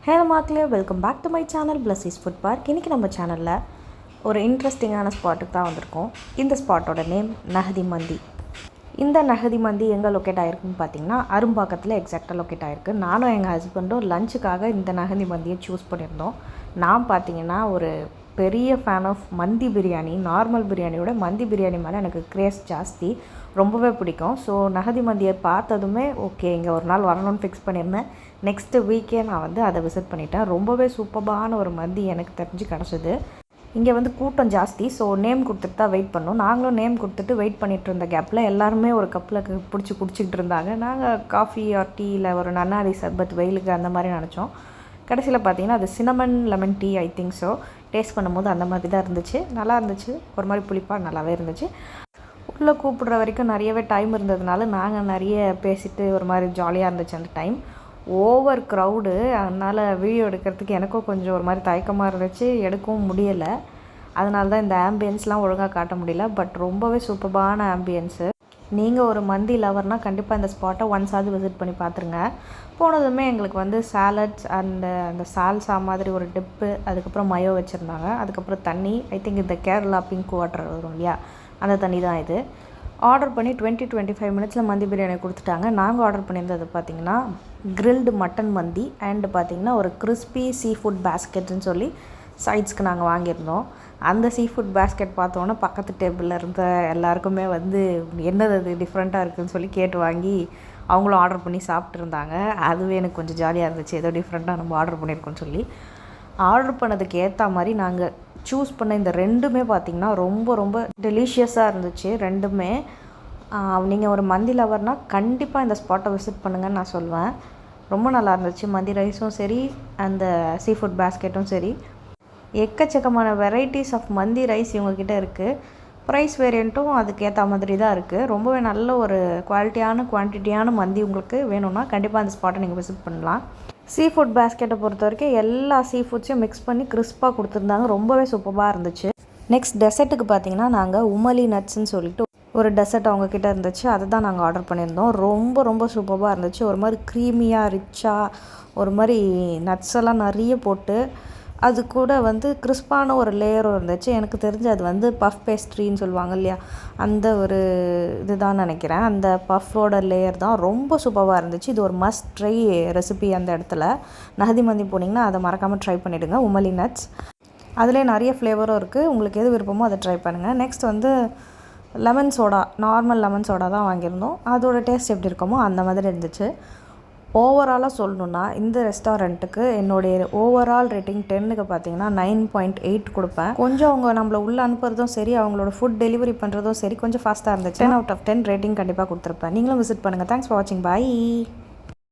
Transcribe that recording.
Hello மக்களே, welcome back to my channel Blessy's food park. இன்றைக்கி நம்ம சேனலில் ஒரு இன்ட்ரெஸ்டிங்கான ஸ்பாட்டுக்கு தான் வந்திருக்கோம். இந்த ஸ்பாட்டோட நேம் நஹதி மந்தி. இந்த நஹதி மந்தி எங்கே லொக்கேட் ஆகிருக்குன்னு பார்த்தீங்கன்னா அரும்பாக்கத்தில் எக்ஸாக்டாக லொக்கேட் ஆகிருக்கு. நானும் எங்கள் ஹஸ்பண்டும் லஞ்சுக்காக இந்த நஹதி மந்தியை சூஸ் பண்ணியிருந்தோம். நான் பார்த்தீங்கன்னா ஒரு பெரிய ஃபேன் ஆஃப் மந்தி பிரியாணி. நார்மல் பிரியாணியோட மந்தி பிரியாணி மேலே எனக்கு கிரேஸ் ஜாஸ்தி, ரொம்பவே பிடிக்கும். ஸோ நஹதி மந்தியை பார்த்ததுமே ஓகே, இங்கே ஒரு நாள் வரணும்னு ஃபிக்ஸ் பண்ணியிருந்தேன். நெக்ஸ்ட்டு வீக்கே நான் அதை விசிட் பண்ணிட்டேன். ரொம்பவே சூப்பரான ஒரு மந்தி எனக்கு தெரிஞ்சு கிடச்சிது. இங்கே கூட்டம் ஜாஸ்தி, ஸோ நேம் கொடுத்துட்டு தான் வெயிட் பண்ணோம். நாங்களும் நேம் கொடுத்துட்டு வெயிட் பண்ணிகிட்டு இருந்த கேப்பில் எல்லாருமே ஒரு கப்பில் பிடிச்சி குடிச்சிக்கிட்டு இருந்தாங்க. நாங்கள் காஃபி ஆர் டீ இல்லை ஒரு நன்னாரி சர்பத் வெயிலுக்கு அந்த மாதிரி நினச்சோம். கடைசியில் பார்த்தீங்கன்னா அது cinnamon lemon tea, I think so. Taste பண்ணும்போது அந்த மாதிரி தான் இருந்துச்சு. நல்லா இருந்துச்சு, ஒரு மாதிரி புளிப்பாக நல்லாவே இருந்துச்சு. உள்ளே கூப்பிடுற வரைக்கும் நிறையவே டைம் இருந்ததுனால நாங்கள் நிறைய பேசிட்டு ஒரு மாதிரி ஜாலியாக இருந்துச்சு அந்த டைம். ஓவர் க்ரௌடு, அதனால் வீடியோ எடுக்கிறதுக்கு எனக்கும் கொஞ்சம் ஒரு மாதிரி தயக்கமாக இருந்துச்சு, எடுக்கவும் முடியலை. அதனால தான் இந்த ஆம்பியன்ஸ்லாம் ஒழுங்காக காட்ட முடியல. பட் ரொம்பவே சூப்பரான ஆம்பியன்ஸு. நீங்கள் ஒரு மந்தி லவர்னால் கண்டிப்பாக இந்த ஸ்பாட்டை ஒன்ஸாவது விசிட் பண்ணி பார்த்துருங்க. போனதுமே எங்களுக்கு சாலட்ஸ் அந்த சால்சா மாதிரி ஒரு டிப்பு, அதுக்கப்புறம் மயோ வச்சுருந்தாங்க, அதுக்கப்புறம் தண்ணி. ஐ திங்க் இந்த கேரளா பிங்க் வாட்டர் வரும் இல்லையா, அந்த தண்ணி தான் இது. ஆர்டர் பண்ணி 20-25 மினிட்ஸில் மந்தி பிரியாணி கொடுத்துட்டாங்க. நாங்கள் ஆர்டர் பண்ணியிருந்தது பார்த்திங்கன்னா கிரில்டு மட்டன் மந்தி அண்டு பார்த்திங்கன்னா ஒரு கிறிஸ்பி சீ ஃபுட் பேஸ்கெட்டுன்னு சொல்லி சைட்ஸ்க்கு நாங்கள் வாங்கியிருந்தோம். அந்த சீ ஃபுட் பேஸ்கெட் பார்த்தோன்னா பக்கத்து டேபிளில் இருந்த எல்லாருக்குமே என்னது அது டிஃப்ரெண்ட்டாக இருக்குதுன்னு சொல்லி கேட்டு வாங்கி அவங்களும் ஆர்டர் பண்ணி சாப்பிட்ருந்தாங்க. அதுவே எனக்கு கொஞ்சம் ஜாலியாக இருந்துச்சு, ஏதோ டிஃப்ரெண்ட்டாக நம்ம ஆர்டர் பண்ணியிருக்கோன்னு சொல்லி. ஆர்டர் பண்ணதுக்கு ஏற்ற மாதிரி நாங்கள் சூஸ் பண்ண இந்த ரெண்டுமே பார்த்திங்கன்னா ரொம்ப ரொம்ப டெலிஷியஸாக இருந்துச்சு ரெண்டுமே. நீங்கள் ஒரு மந்தி லவர்னால் கண்டிப்பாக இந்த ஸ்பாட்டை விசிட் பண்ணுங்கன்னு நான் சொல்லுவேன். ரொம்ப நல்லா இருந்துச்சு. மந்தி ரைஸும் சரி, அந்த சீ ஃபுட் பேஸ்கெட்டும் சரி. எக்கச்சக்கமான வெரைட்டிஸ் ஆஃப் மந்தி ரைஸ் இவங்கக்கிட்ட இருக்குது. ப்ரைஸ் வேரியண்ட்டும் அதுக்கு ஏற்ற மாதிரி தான் இருக்குது. ரொம்பவே நல்ல ஒரு குவான்டிட்டியான மந்தி உங்களுக்கு வேணும்னா கண்டிப்பாக அந்த ஸ்பாட்டை நீங்கள் விசிட் பண்ணலாம். சீ ஃபுட் பேஸ்கெட்டை பொறுத்த வரைக்கும் எல்லா சீ ஃபுட்ஸையும் மிக்ஸ் பண்ணி கிறிஸ்பாக கொடுத்துருந்தாங்க. ரொம்பவே சூப்பராக இருந்துச்சு. நெக்ஸ்ட் டெசர்ட்டுக்கு பார்த்தீங்கன்னா நாங்கள் உமலி நட்ஸ்ன்னு சொல்லிட்டு ஒரு டெசர்ட் அவங்கக்கிட்ட இருந்துச்சு. அதை தான் நாங்கள் ஆர்டர் பண்ணியிருந்தோம். ரொம்ப ரொம்ப சூப்பராக இருந்துச்சு. ஒரு மாதிரி க்ரீமியாக ரிச்சாக ஒரு மாதிரி நட்ஸ் எல்லாம் நிறைய போட்டு அது கூட கிறிஸ்பான ஒரு லேயரும் இருந்துச்சு. எனக்கு தெரிஞ்சு அது பஃப் பேஸ்ட்ரின்னு சொல்லுவாங்க இல்லையா, அந்த ஒரு இதுதான் நினைக்கிறேன். அந்த பஃப்போட லேயர் தான் ரொம்ப சூப்பராக இருந்துச்சு. இது ஒரு மஸ்ட் ட்ரை ரெசிபி. அந்த இடத்துல நஹதி மந்தி போனீங்கன்னா அதை மறக்காமல் ட்ரை பண்ணிவிடுங்க. உமலி நட்ஸ் அதிலே நிறைய ஃப்ளேவரும் இருக்குது. உங்களுக்கு எது விருப்பமோ அதை ட்ரை பண்ணுங்கள். Next lemon soda, normal lemon soda தான் வாங்கியிருந்தோம். அதோட டேஸ்ட் எப்படி இருக்குமோ அந்த மாதிரி இருந்துச்சு. ஓவராலாக சொல்லணுன்னா இந்த ரெஸ்டாரண்ட்டுக்கு என்னுடைய ஓவரால் ரேட்டிங் 10க்கு பார்த்தீங்கன்னா 9.8 கொடுப்பேன். கொஞ்சம் அவங்க நம்மளை உள்ளே அனுப்புறதும் சரி, அவங்களோட ஃபுட் டெலிவரி பண்ணுறதும் சரி கொஞ்சம் ஃபாஸ்ட்டாக இருந்துச்சு. 10 out of 10 ரேட்டிங் கண்டிப்பாக கொடுத்துருப்பேன். நீங்களும் விசிட் பண்ணுங்கள். தேங்க்ஸ் ஃபார் வாட்சிங். பாய்.